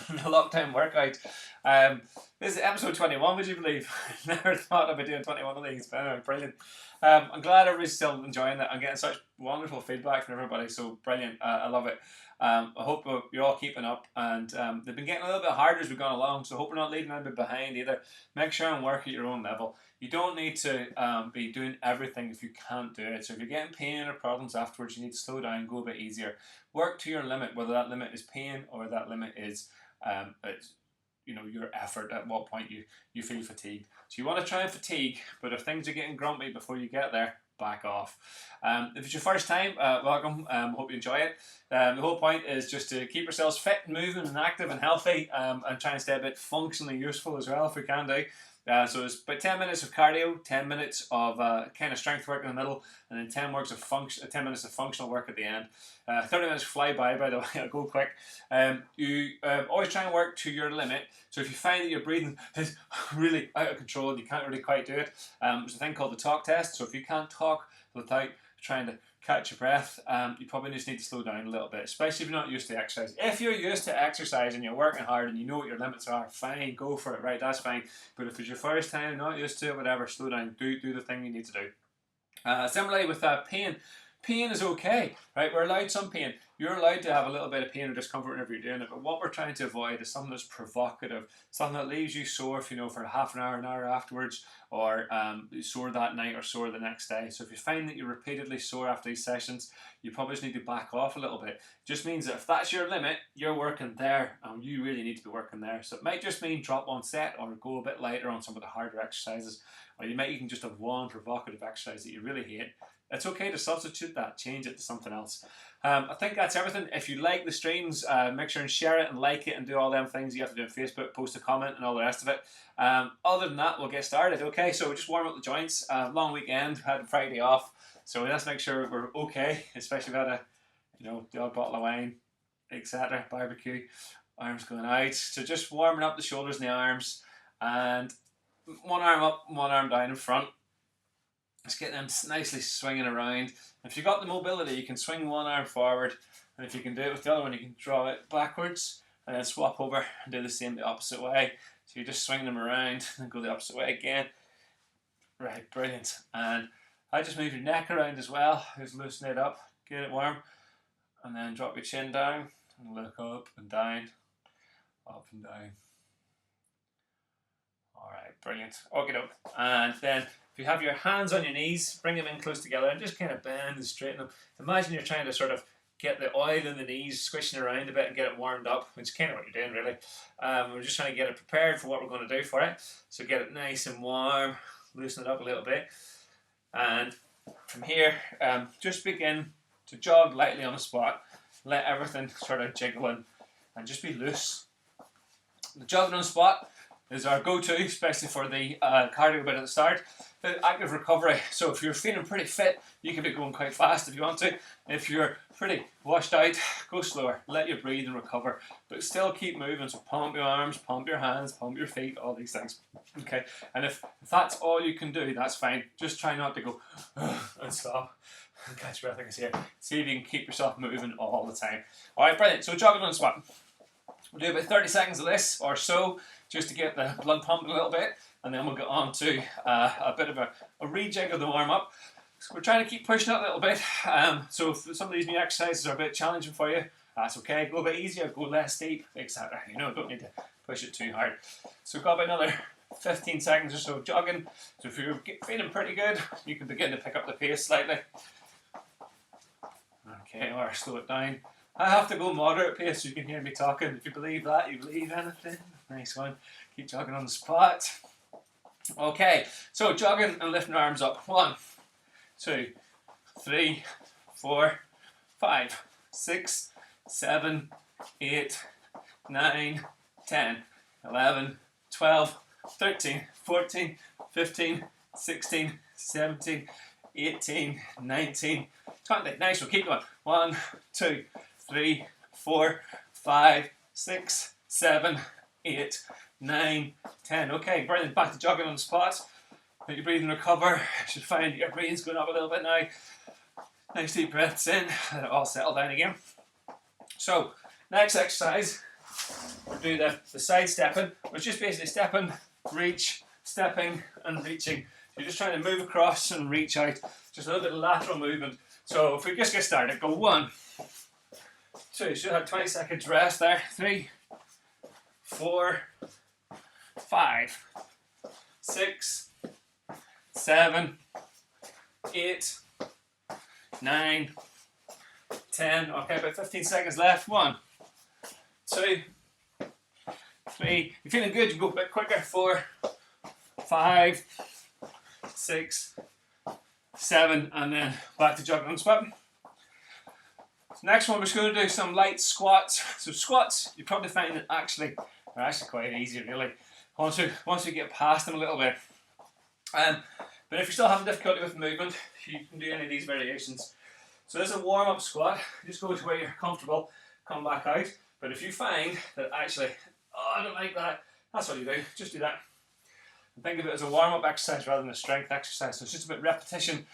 the lockdown workout. Um, this is episode 21, would you believe? Never thought I'd be doing 21 of these, but anyway, brilliant. I'm glad everybody's still enjoying it. I'm getting such wonderful feedback from everybody, so brilliant. I love it. I hope you're all keeping up, and they've been getting a little bit harder as we've gone along, so hope we're not leaving anybody behind either. Make sure and work at your own level. You don't need to be doing everything if you can't do it. So if you're getting pain or problems afterwards, you need to slow down, go a bit easier. Work to your limit, whether that limit is pain or that limit is it's, your effort, at what point you feel fatigued. So you want to try and fatigue, but if things are getting grumpy before you get there, back off. If it's your first time, welcome. Hope you enjoy it. The whole point is just to keep yourselves fit, moving and active and healthy, and try and stay a bit functionally useful as well if we can do. So it's about 10 minutes of cardio, 10 minutes of kind of strength work in the middle, and then 10 minutes of functional work at the end. 30 minutes fly by the way, I'll go quick. You always try and work to your limit. So if you find that your breathing is really out of control and you can't really quite do it, there's a thing called the talk test. So if you can't talk without trying to catch your breath, you probably just need to slow down a little bit, especially if you're not used to exercise. If you're used to exercise and you're working hard and you know what your limits are, fine, go for it, right, that's fine. But if it's your first time, not used to it, whatever, slow down, do the thing you need to do. Similarly with pain. Pain is okay, right? We're allowed some pain. You're allowed to have a little bit of pain or discomfort whenever you're doing it, but what we're trying to avoid is something that's provocative, something that leaves you sore, for half an hour afterwards, or sore that night or sore the next day. So if you find that you're repeatedly sore after these sessions, you probably just need to back off a little bit. It just means that if that's your limit, you're working there, and you really need to be working there. So it might just mean drop one set or go a bit lighter on some of the harder exercises, or you might even just have one provocative exercise that you really hate. It's okay to substitute that, change it to something else. I think that's everything. If you like the streams, make sure and share it and like it and do all them things you have to do on Facebook, post a comment and all the rest of it. Other than that, we'll get started. Okay, so just warm up the joints. Long weekend, had Friday off, so let's make sure we're okay, especially if we had the odd bottle of wine, etc. Barbecue, arms going out. So just warming up the shoulders and the arms, and one arm up, one arm down in front. Just get them nicely swinging around. If you've got the mobility, you can swing one arm forward, and if you can do it with the other one, you can draw it backwards and then swap over and do the same the opposite way. So you're just swinging them around and go the opposite way again. Right, brilliant. And I just move your neck around as well. Just loosen it up, get it warm, and then drop your chin down and look up and down, up and down. Alright, brilliant. Okay, and then if you have your hands on your knees, bring them in close together and just kind of bend and straighten them. Imagine you're trying to sort of get the oil in the knees, squishing around a bit and get it warmed up, which is kind of what you're doing really. We're just trying to get it prepared for what we're going to do for it. So get it nice and warm, loosen it up a little bit. And from here, just begin to jog lightly on the spot. Let everything sort of jiggle in and just be loose. The jogging on the spot is our go-to, especially for the cardio bit at the start. The active recovery, so if you're feeling pretty fit, you can be going quite fast if you want to. If you're pretty washed out, go slower, let you breathe and recover, but still keep moving. So pump your arms, pump your hands, pump your feet, all these things. Okay, and if that's all you can do, that's fine. Just try not to go and stop and catch your breath like I say. See if you can keep yourself moving all the time. Alright, brilliant. So jogging on the spot. We'll do about 30 seconds of this or so, just to get the blood pumping a little bit, and then we'll get on to a bit of a rejig of the warm-up. So we're trying to keep pushing it a little bit, so if some of these new exercises are a bit challenging for you, that's okay. Go a bit easier, go less steep, etc. Don't need to push it too hard. So we've got about another 15 seconds or so jogging. So if you're feeling pretty good, you can begin to pick up the pace slightly. Okay, or slow it down. I have to go moderate pace so you can hear me talking. If you believe that, you believe anything. Nice one. Keep jogging on the spot. Okay, so jogging and lifting arms up. 1, 2, 3, 4, 5, 6, 7, 8, 9, 10, 11, 12, 13, 14, 15, 16, 17, 18, 19, 20. Nice, we'll keep going. 1, 2, 3, 4, 5, 6, 7, 8, 9, 10. Okay, brilliant. Back to jogging on the spot. Let your breathing recover. You should find your breathing's going up a little bit now. Nice deep breaths in. Let it all settle down again. So, next exercise we'll do the side stepping, which is just basically stepping, reach, stepping and reaching. So you're just trying to move across and reach out, just a little bit of lateral movement. So if we just get started, go 1, 2, should have 20 seconds rest there, 3, 4, 5, 6, 7, 8, 9, 10, okay, about 15 seconds left, 1, 2, 3, you're feeling good, you go a bit quicker, 4, 5, 6, 7, and then back to jogging on spot. Next one, we're just going to do some light squats. So squats, you probably find that actually are actually quite easy, really, once we get past them a little bit. But if you're still having difficulty with movement, you can do any of these variations. So this is a warm-up squat. Just go to where you're comfortable, come back out. But if you find that actually, oh, I don't like that, that's what you do. Just do that. And think of it as a warm-up exercise rather than a strength exercise. So it's just about repetition,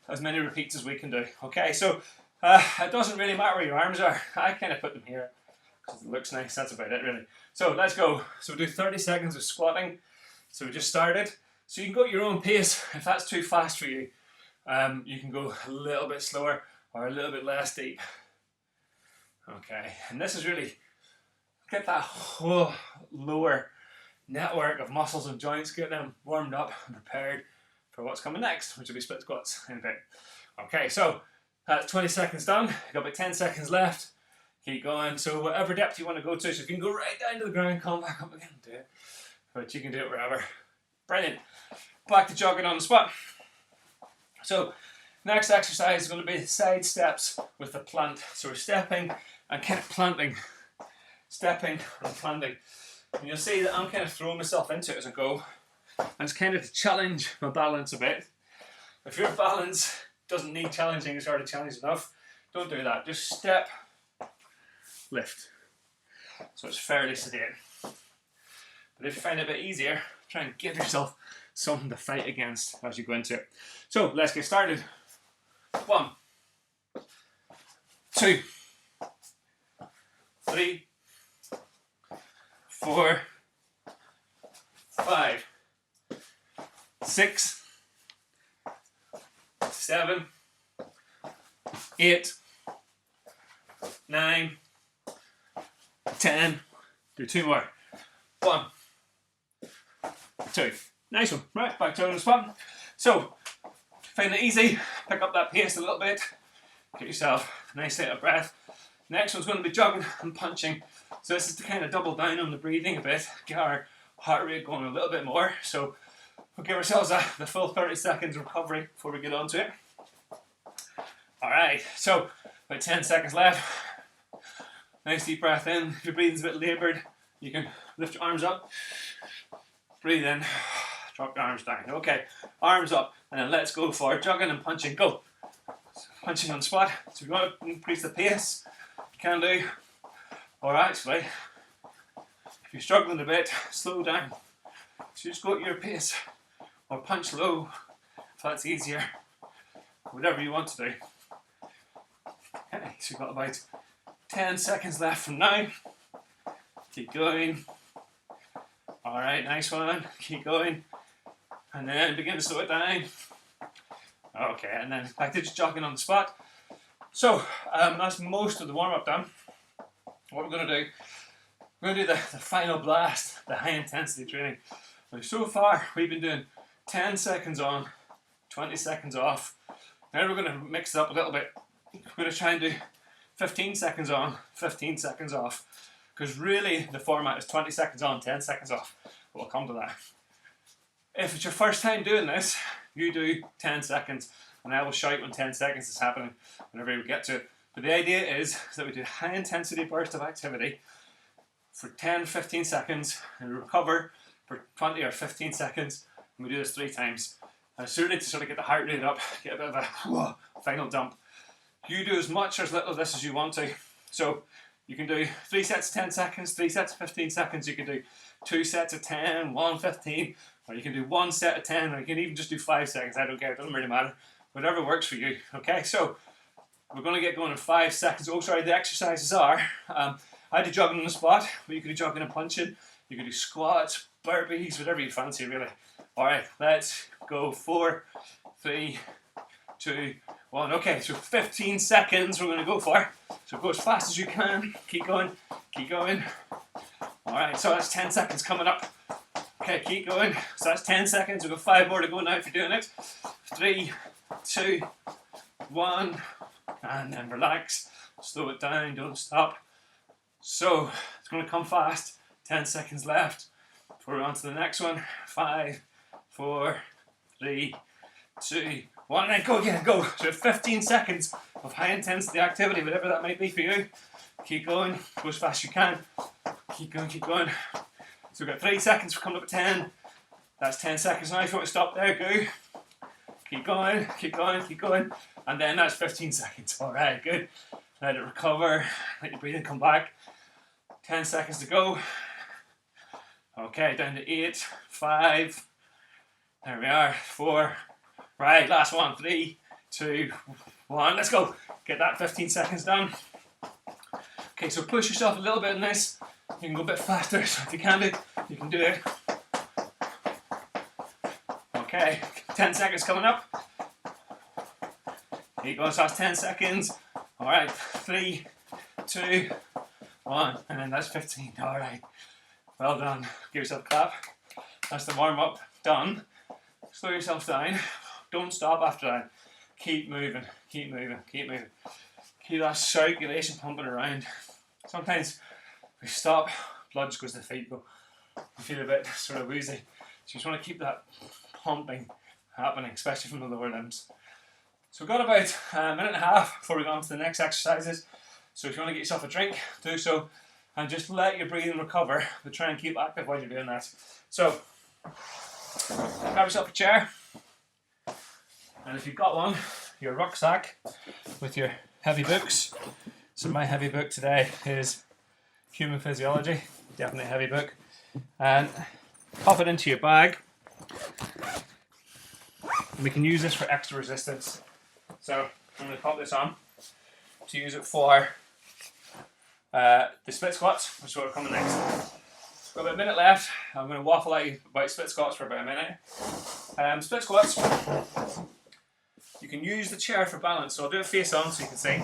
as many repeats as we can do. Okay, so it doesn't really matter where your arms are. I kind of put them here because it looks nice. That's about it, really. So let's go. So we'll do 30 seconds of squatting. So we just started. So you can go at your own pace. If that's too fast for you, you can go a little bit slower or a little bit less deep. Okay, and this is really get that whole lower network of muscles and joints, get them warmed up and prepared for what's coming next, which will be split squats in a bit. Okay, so that's 20 seconds done. You've got about 10 seconds left. Keep going. So whatever depth you want to go to, so if you can go right down to the ground, come back up again and do it. But you can do it wherever. Brilliant. Back to jogging on the spot. So next exercise is going to be side steps with the plant. So we're stepping and kind of planting. Stepping and planting. And you'll see that I'm kind of throwing myself into it as I go. And it's kind of to challenge my balance a bit. If your balance doesn't need challenging, it's already challenged enough, don't do that. Just step, lift. So it's fairly sedate. But if you find it a bit easier, try and give yourself something to fight against as you go into it. So let's get started. 1, 2, 3, 4, 5, 6, 7, 8, 9, 10. Do 2 more. 1, 2. Nice one. Right, back to the spot. So, find it easy. Pick up that pace a little bit. Get yourself a nice set of breath. Next one's going to be jogging and punching. So this is to kind of double down on the breathing a bit, get our heart rate going a little bit more. So we'll give ourselves the full 30 seconds recovery before we get on to it. Alright, so about 10 seconds left. Nice deep breath in. If your breathing's a bit laboured, you can lift your arms up. Breathe in, drop your arms down. Okay, arms up, and then let's go for jogging and punching. Go. Punching on the spot. So if you want to increase the pace, you can do. Or actually, if you're struggling a bit, slow down. So just go at your pace, or punch low if that's easier. Whatever you want to do. Okay, so you've got about 10 seconds left from now. Keep going. Alright, nice one. Keep going. And then begin to slow it down. Okay, and then back to just jogging on the spot. So, that's most of the warm-up done. What we're going to do, we're going to do the final blast, the high intensity training. Now, so far, we've been doing 10 seconds on, 20 seconds off. Now we're going to mix it up a little bit. We're going to try and do 15 seconds on, 15 seconds off. Because really, the format is 20 seconds on, 10 seconds off. We'll come to that. If it's your first time doing this, you do 10 seconds. And I will shout when 10 seconds is happening whenever we get to it. But the idea is that we do a high intensity burst of activity for 10-15 seconds and we recover for 20 or 15 seconds and we do this 3 times. And certainly to sort of get the heart rate up, get a bit of a final dump. You do as much or as little of this as you want to. So you can do 3 sets of 10 seconds, 3 sets of 15 seconds, you can do 2 sets of 10, 1 15, or you can do 1 set of 10, or you can even just do 5 seconds, I don't care, it doesn't really matter. Whatever works for you, okay? So we're going to get going in 5 seconds. Oh, sorry, the exercises are, I do jogging on the spot, but you could do jogging and punching. You could do squats, burpees, whatever you fancy really. Alright, let's go. 4, 3, 2, 1. Okay, so 15 seconds we're going to go for. So go as fast as you can. Keep going, keep going. Alright, so that's 10 seconds coming up. Okay, keep going. So that's 10 seconds. We've got 5 more to go now if you're doing it. 3, 2, 1. And then relax. Slow it down, don't stop. So it's going to come fast. 10 seconds left. We're on to the next one. 5, 4, 3, 2, 1. And then go again, go. So 15 seconds of high intensity activity, whatever that might be for you. Keep going. Go as fast as you can. Keep going, keep going. So we've got 3 seconds, we're coming up at 10. That's 10 seconds now. If you want to stop there, go. Keep going, keep going, keep going. And then that's 15 seconds. Alright, good. Let it recover. Let your breathing come back. 10 seconds to go. Okay, down to 8, 5. There we are. 4. Right, last one. 3, 2, 1. Let's go. Get that 15 seconds done. Okay, so push yourself a little bit in this. You can go a bit faster, so if you can do it, you can do it. Okay, 10 seconds coming up. Keep going, so that's 10 seconds. Alright, 3, 2, 1, and then that's 15. Alright, well done. Give yourself a clap. That's the warm up done. Slow yourself down. Don't stop after that. Keep moving, keep moving, keep moving. Keep that circulation pumping around. Sometimes we stop, blood just goes to the feet, but we feel a bit sort of woozy. So you just want to keep that pumping happening, especially from the lower limbs. So we've got about a minute and a half before we go on to the next exercises. So if you want to get yourself a drink, do so. And just let your breathing recover, but try and keep active while you're doing that. So, grab yourself a chair. And if you've got one, your rucksack with your heavy books. So my heavy book today is Human Physiology, definitely a heavy book. And pop it into your bag. And we can use this for extra resistance. So I'm going to pop this on to use it for the split squats, which is what are coming next. We've got about a minute left. I'm going to waffle at you about split squats for about a minute. Split squats, you can use the chair for balance, so I'll do it face on so you can see.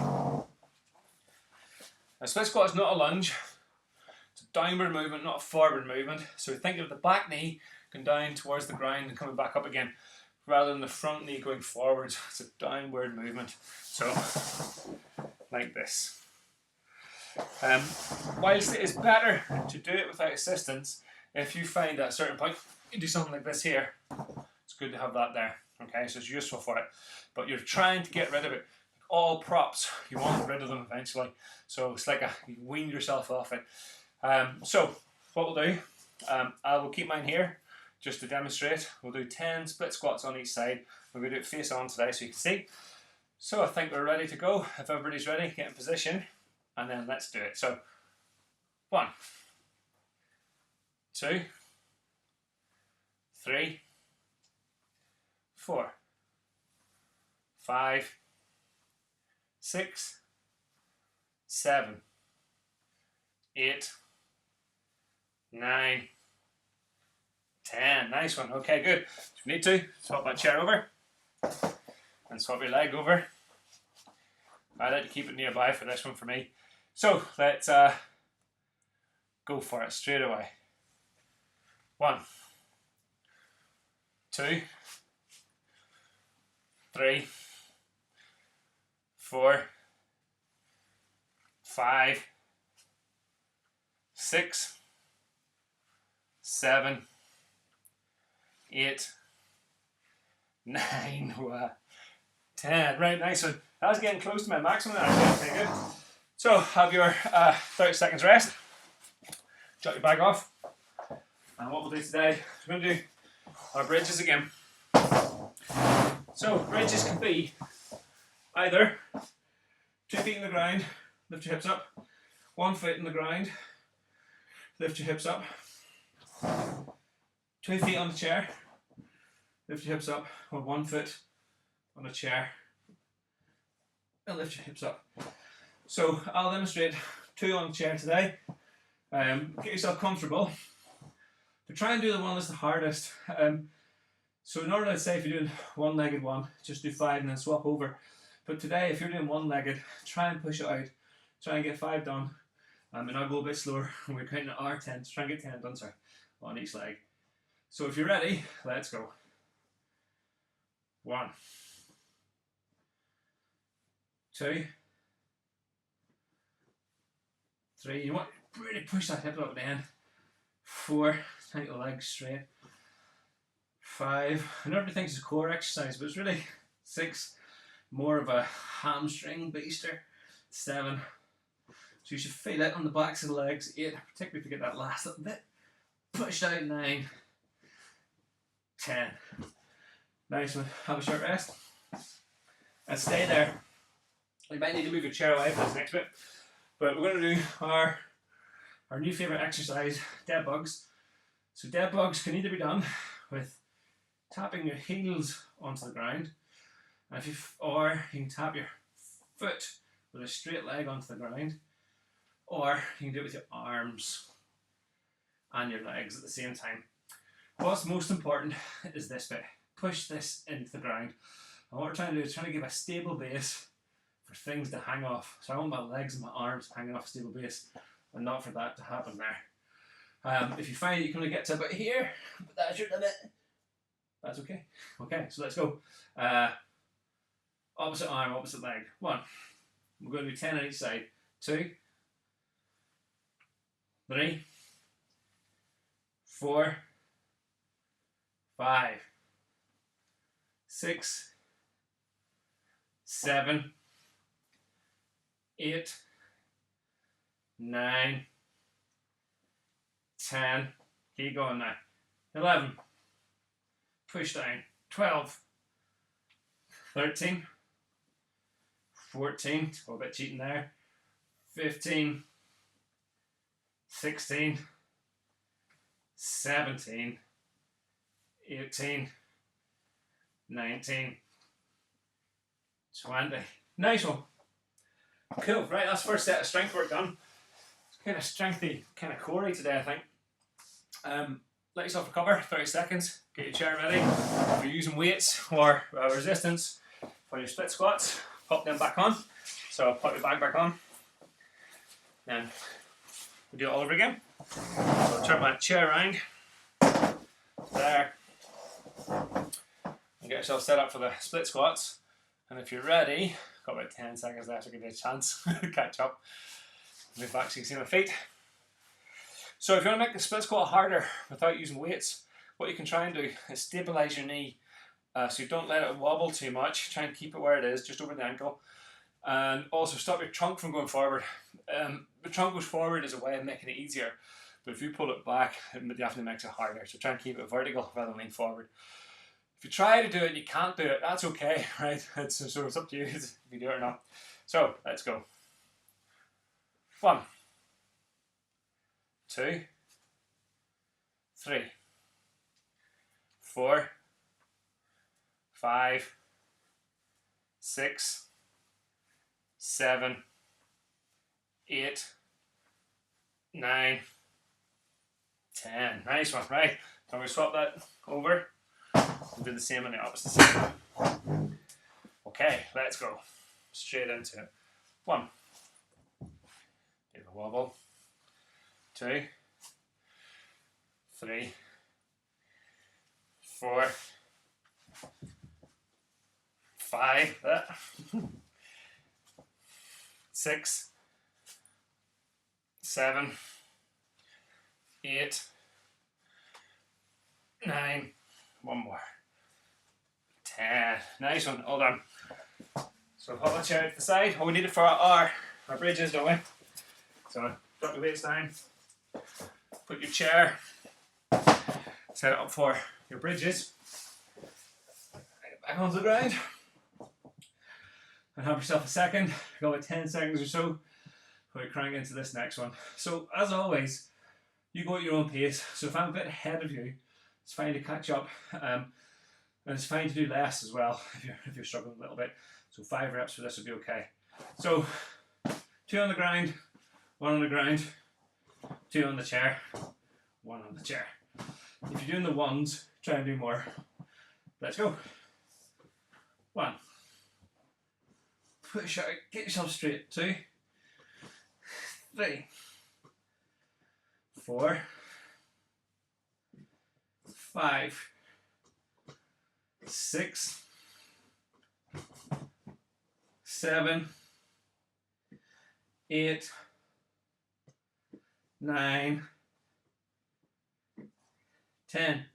A split squat is not a lunge, it's a downward movement, not a forward movement. So think of the back knee going down towards the ground and coming back up again, rather than the front knee going forwards. It's a downward movement. So, like this. Whilst it is better to do it without assistance, if you find at a certain point you do something like this here, it's good to have that there. Okay, so it's useful for it. But you're trying to get rid of it. All props, you want rid of them eventually. So it's like you wean yourself off it. So what we'll do, I will keep mine here just to demonstrate. We'll do 10 split squats on each side. We're going to do it face on today so you can see. So I think we're ready to go. If everybody's ready, get in position. And then let's do it. So, 1, 2, 3, 4, 5, 6, 7, 8, 9, 10. Nice one. Okay, good. If you need to, swap that chair over and swap your leg over. I like to keep it nearby for this one for me. So let's go for it straight away. 1, 2, 3, 4, 5, 6, 7, 8, 9, 10. Right, nice one. That was getting close to my maximum there. Okay, good. So have your 30 seconds rest. Jot your bag off. And what we'll do today, we're going to do our bridges again. So bridges can be either 2 feet in the ground, lift your hips up, 1 foot in the ground, lift your hips up, 2 feet on the chair, lift your hips up, or 1 foot on a chair, and lift your hips up. So I'll demonstrate 2 on the chair today. Get yourself comfortable. But try and do the one that's the hardest. So normally I'd say if you're doing one-legged one, just do 5 and then swap over. But today, if you're doing one-legged, try and push it out. Try and get 5 done. And I'll go a bit slower. We're counting at our 10. So try and get 10 done, sorry, on each leg. So if you're ready, let's go. 1, 2, 3. You want to really push that hip up at the end. 4, take the legs straight. 5, and everybody thinks it's a core exercise, but it's really 6, more of a hamstring booster. 7, so you should feel it on the backs of the legs. 8, particularly if you get that last little bit pushed out. 9, 10. Nice one. Have a short rest and stay there. You might need to move your chair away for this next bit, but we're going to do our new favourite exercise, dead bugs. So dead bugs can either be done with tapping your heels onto the ground, and or you can tap your foot with a straight leg onto the ground, or you can do it with your arms and your legs at the same time. What's most important is this bit. Push this into the ground, and what we're trying to do is trying to give a stable base for things to hang off. So I want my legs and my arms hanging off a stable base, and not for that to happen there. If you find that you can only get to about here, but that's your limit, that's okay. Okay, so let's go. Opposite arm, opposite leg. 1. We're going to do 10 on each side. 2, 3, 4, 5, 6, 7, 8, 9, 10. Keep going now. 11. Push down. 12. 13. 14. Go a bit cheating there. 15. 16. 17. 18. 19. 20. Nice one. Cool. Right, that's the first set of strength work done. It's kind of strengthy, kind of corey today, I think. Let yourself recover, 30 seconds. Get your chair ready. If you're using weights or resistance for your split squats, pop them back on. So pop your bag back on. Then we do it all over again. So I'll turn my chair around. There. And get yourself set up for the split squats. And if you're ready, got about 10 seconds left to give you a chance to catch up. Move back so you can see my feet. So if you want to make the split squat harder without using weights, what you can try and do is stabilize your knee. So you don't let it wobble too much. Try and keep it where it is, just over the ankle. And also stop your trunk from going forward. The trunk goes forward as a way of making it easier. But if you pull it back, it definitely makes it harder. So try and keep it vertical rather than lean forward. If you try to do it and you can't do it, that's okay, right? So it's up to you if you do it or not. So let's go. 1, 2, 3, 4, 5, 6, 7, 8, 9, 10. Nice one, right? So we swap that over and do the same on the opposite side. Okay, let's go. Straight into it. 1. Bit of a wobble. 2, 3, 4, 5, 6, 7, 8, 9, one more, 10. Nice one, all done. So pop that chair to the side. All we need it for our bridges, don't we? So drop your weights down, put your chair, set it up for your bridges, back onto the ground, and have yourself a second, go with 10 seconds or so, before you crank into this next one. So as always, you go at your own pace. So if I'm a bit ahead of you, it's fine to catch up, and it's fine to do less as well if you're struggling a little bit. So 5 reps for this would be okay. So 2 on the ground, 1 on the ground, 2 on the chair, 1 on the chair. If you're doing the ones, try and do more. Let's go. 1. Push out, get yourself straight. 2, 3, 4, 5, 6, 7, 8, 9, 10.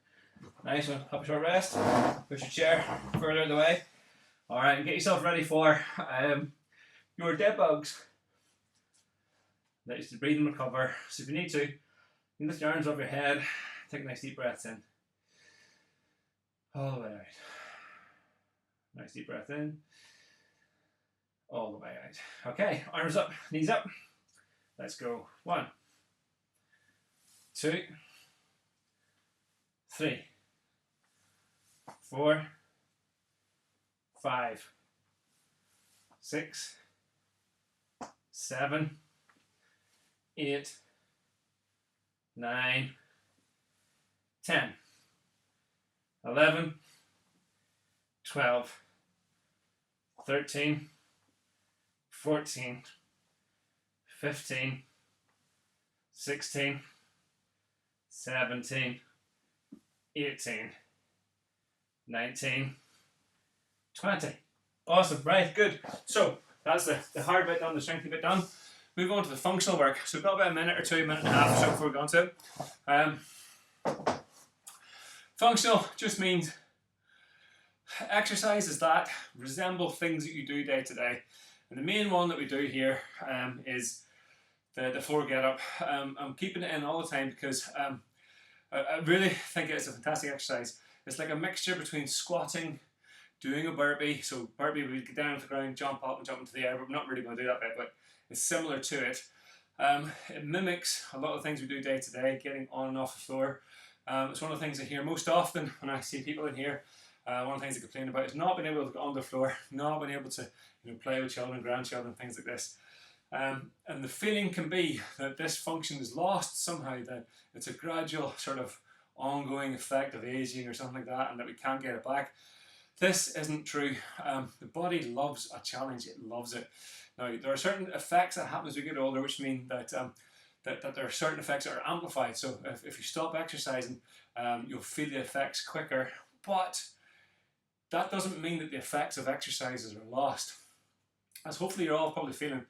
Nice one. Have a short rest. Push your chair further out of the way. Alright, and get yourself ready for your dead bugs. Let you breathe and recover. So if you need to, you can lift your arms over your head. Take a nice deep breath in. All the way out. Nice deep breath in. All the way out. Okay, arms up, knees up. Let's go. 1, 2, 3, 4, 5, 6, 7, 8, 9, 10, 11, 12, 13, 14, 15, 16, 17, 18, 19, 20. Awesome, right, good. So that's the hard bit done, the strengthy bit done. Move on to the functional work. So we've got about a minute or 2, minute and a half or so before we go on to it. Functional just means exercises that resemble things that you do day to day. And the main one that we do here is the floor get up. I'm keeping it in all the time because I really think it's a fantastic exercise. It's like a mixture between squatting, doing a burpee. So burpee, we get down to the ground, jump up and jump into the air, but we're not really going to do that bit, but it's similar to it. It mimics a lot of things we do day to day, getting on and off the floor. It's one of the things I hear most often when I see people in here. One of the things they complain about is not being able to get on the floor, not being able to play with children, grandchildren, things like this. And the feeling can be that this function is lost somehow, that it's a gradual sort of ongoing effect of aging or something like that, and that we can't get it back. This isn't true. The body loves a challenge, it loves it. Now, there are certain effects that happen as we get older, which mean that that there are certain effects that are amplified. So if you stop exercising, you'll feel the effects quicker, but that doesn't mean that the effects of exercises are lost. As hopefully you're all probably feeling,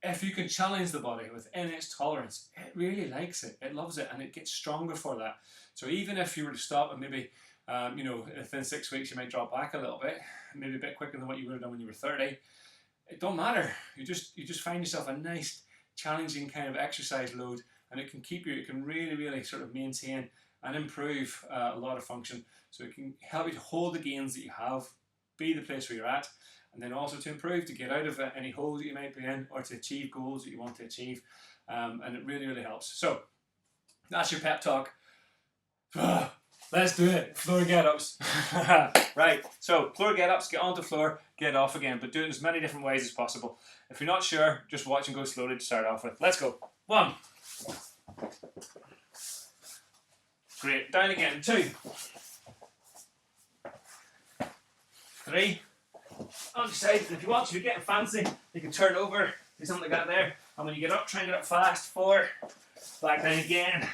if you can challenge the body within its tolerance, it really likes it, it loves it, and it gets stronger for that. So even if you were to stop and maybe, within 6 weeks you might drop back a little bit, maybe a bit quicker than what you would have done when you were 30, it don't matter. You just find yourself a nice, challenging kind of exercise load, and it can keep you, it can really, really sort of maintain and improve a lot of function. So it can help you to hold the gains that you have, be the place where you're at, and then also to improve, to get out of any holes that you might be in, or to achieve goals that you want to achieve. And it really, really helps. So that's your pep talk. Let's do it. Floor get-ups. Right, so floor get-ups, get onto the floor, get off again, but do it in as many different ways as possible. If you're not sure, just watch and go slowly to start off with. Let's go. 1. Great. Down again. 2. 3. On the side, and if you want to, you're getting fancy, you can turn over, do something like that there, and when you get up, try and get up fast. 4. Back down again.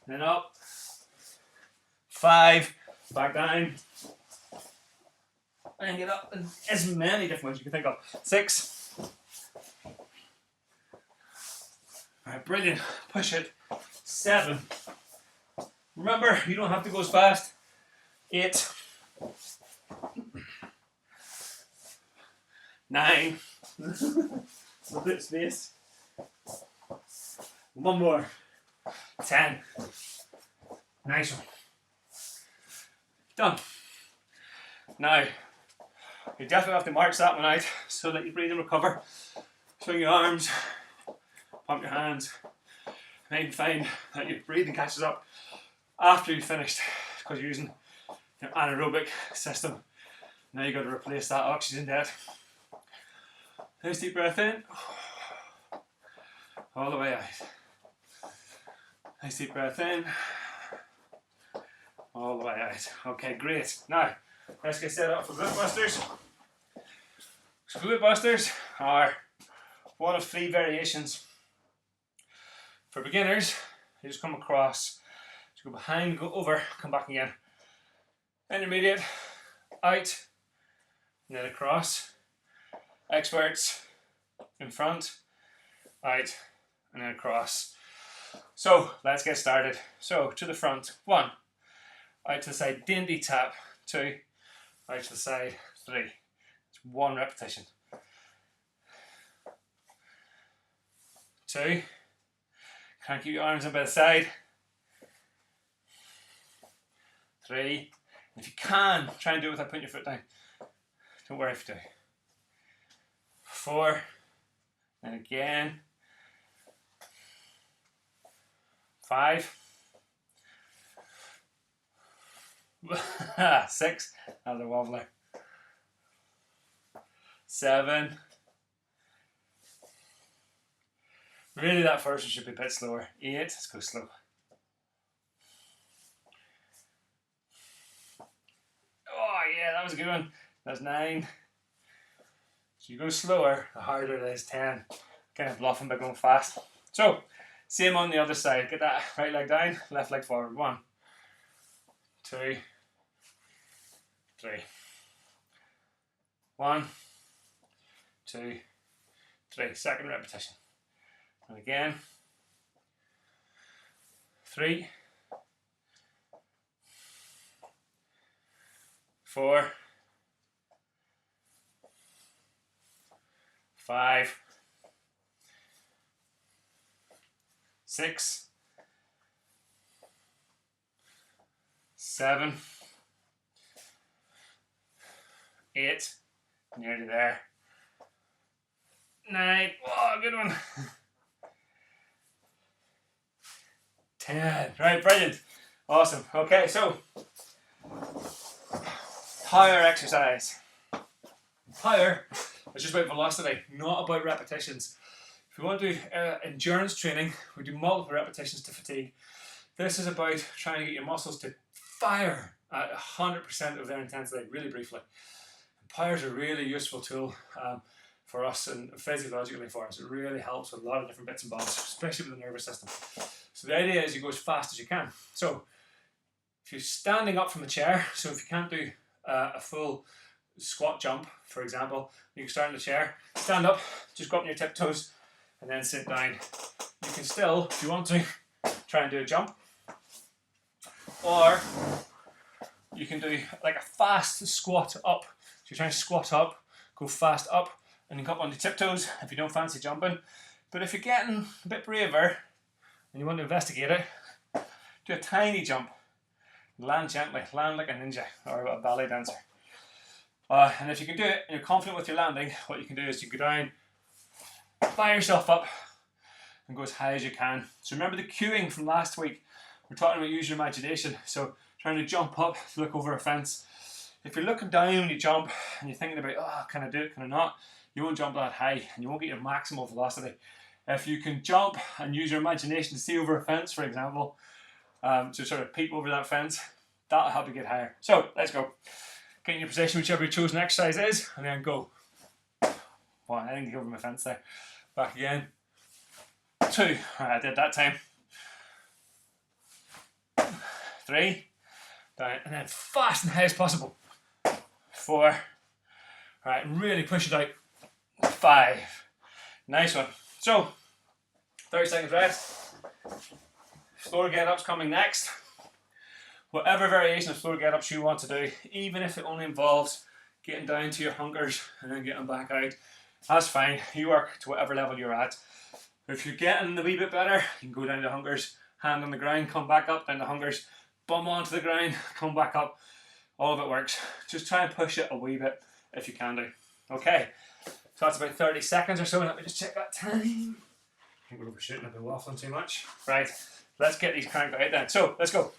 Then up. 5. Back down. And get up in as many different ways you can think of. 6. Alright, brilliant. Push it. 7. Remember, you don't have to go as fast. 8. 9. A bit of space. 1 more. 10. Nice one. Done. Now, you definitely have to march that one out so that you breathe and recover. Swing your arms, pump your hands, and then find that your breathing catches up after you've finished, because you're using your anaerobic system. Now you've got to replace that oxygen debt. Nice deep breath in. All the way out. Nice deep breath in. All the way out. Okay, great. Now, let's get set up for glute busters. So glute busters are one of 3 variations. For beginners, you just come across, just go behind, go over, come back again. Intermediate, out, and then across. Experts, in front, out, and then across. So let's get started. So to the front, 1, out to the side, dainty tap, 2, out to the side, 3. It's 1 repetition. 2, can't keep your arms in by the side. 3, if you can, try and do it without putting your foot down. Don't worry if you do. 4, and again. 5, 6, another wobbler. 7, really that first one should be a bit slower. 8, let's go slow. Oh yeah, that was a good one. That's 9. So you go slower, the harder it is. 10, kind of bluffing by going fast. So, same on the other side. Get that right leg down, left leg forward. 1, 2, 3. 1, 2, 3. Second repetition. And again. 3, 4, 5, 6, 7, 8, nearly there. 9, oh, good one. 10, right, brilliant. Awesome. Okay, so power exercise. Power is just about velocity, not about repetitions. If you want to do endurance training, we do multiple repetitions to fatigue. This is about trying to get your muscles to fire at 100% of their intensity, really briefly. And power is a really useful tool for us and physiologically for us. It really helps with a lot of different bits and bobs, especially with the nervous system. So the idea is you go as fast as you can. So if you're standing up from the chair, so if you can't do a full squat jump, for example, you can start in the chair, stand up, just go up on your tiptoes, and then sit down. You can still, if you want to, try and do a jump. Or you can do like a fast squat up. So you're trying to squat up, go fast up, and then come up on your tiptoes if you don't fancy jumping. But if you're getting a bit braver and you want to investigate it, do a tiny jump. Land gently, land like a ninja or a ballet dancer. And if you can do it and you're confident with your landing, what you can do is you go down, fire yourself up, and go as high as you can. So remember the cueing from last week. We're talking about use your imagination. So trying to jump up, look over a fence. If you're looking down when you jump and you're thinking about, oh, can I do it, can I not? You won't jump that high and you won't get your maximal velocity. If you can jump and use your imagination to see over a fence, for example, to sort of peep over that fence, that'll help you get higher. So let's go. Get in your position, whichever your chosen exercise is, and then go. 1, I didn't get over my fence there. Back again. 2, right, I did that time. 3, down, and then fast and high as possible. 4, right, really push it out. 5, nice one. So, 30 seconds rest. Floor get-ups coming next. Whatever variation of floor get-ups you want to do, even if it only involves getting down to your hunkers and then getting back out, that's fine. You work to whatever level you're at. If you're getting a wee bit better, you can go down to hunkers, hand on the ground, come back up, down to hunkers, bum onto the ground, come back up. All of it works. Just try and push it a wee bit if you can do. Okay, so that's about 30 seconds or so. Let me just check that time. I think we're overshooting, I've been waffling too much. Right, let's get these cranked out then. So, let's go.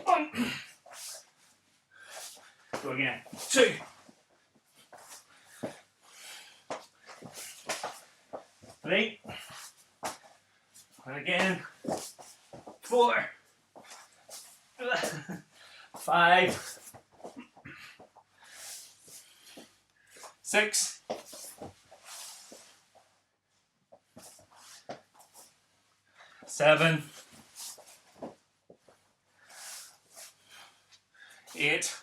1. Go again. 2. 3. And again. 4. 5. 6. 7. 8.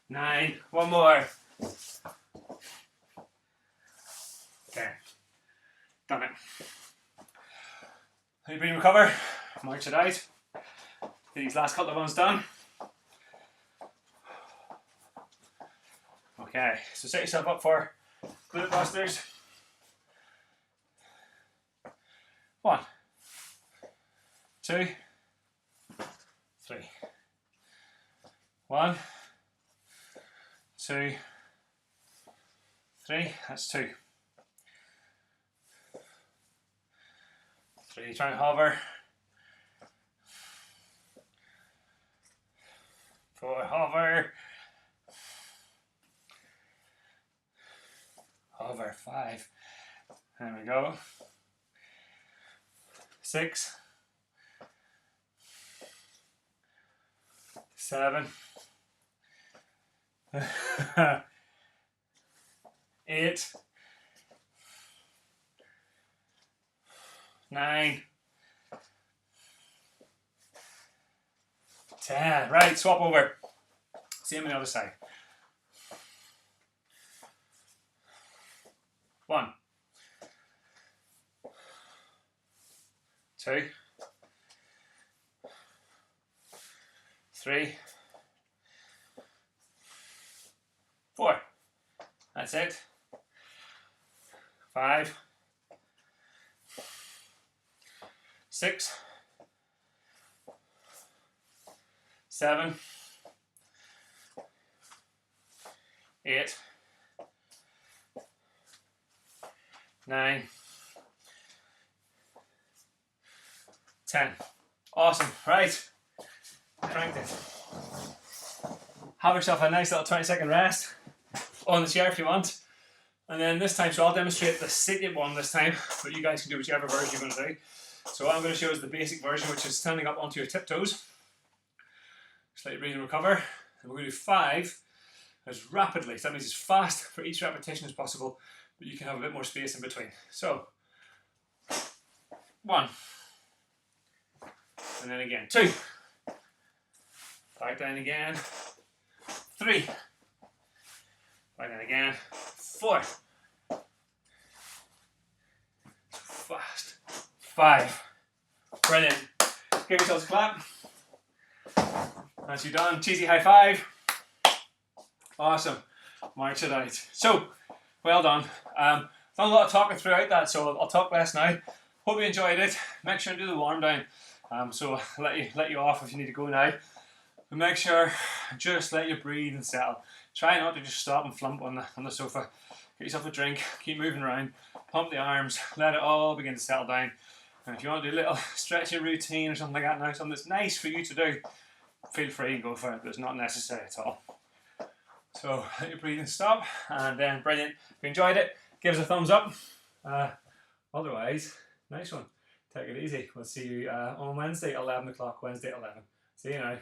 9. One more. Okay. Done it. Let your brain recover. March it out. Get these last couple of ones done. Okay, so set yourself up for glute busters. 1, 2, 3. 1, 2, 3. That's 2. 3. Try and hover. 4. Hover. Hover. 5. There we go. 6. 7. 8. 9. 10. Right, swap over. Same on the other side. 1, 2, 3, 4. That's it. 5, 6, 7, 8, 9, 10. Awesome. Right. Cranked it. Have yourself a nice little 20-second rest on the chair if you want. And then this time, so I'll demonstrate the seated one this time, but you guys can do whichever version you're going to do. So what I'm going to show is the basic version, which is standing up onto your tiptoes. Just let your breathe and recover. And we're going to do 5 as rapidly. So that means as fast for each repetition as possible, but you can have a bit more space in between. So, 1. And then again, 2. Back down again. 3. Back down again. 4. Fast. 5. Brilliant. Give yourselves a clap. As you're done, cheesy high five. Awesome. March it out. So, well done. Done a lot of talking throughout that, so I'll talk less now. Hope you enjoyed it. Make sure and do the warm down. So I'll let you off if you need to go now. But make sure, just let you breathe and settle. Try not to just stop and flump on the sofa. Get yourself a drink, keep moving around, pump the arms, let it all begin to settle down. And if you want to do a little stretching routine or something like that now, something that's nice for you to do, feel free, go for it, but it's not necessary at all. So let your breathing stop, and then brilliant. If you enjoyed it, give us a thumbs up. Otherwise, nice one. Take it easy. We'll see you on Wednesday, 11 o'clock, Wednesday at 11. See you now.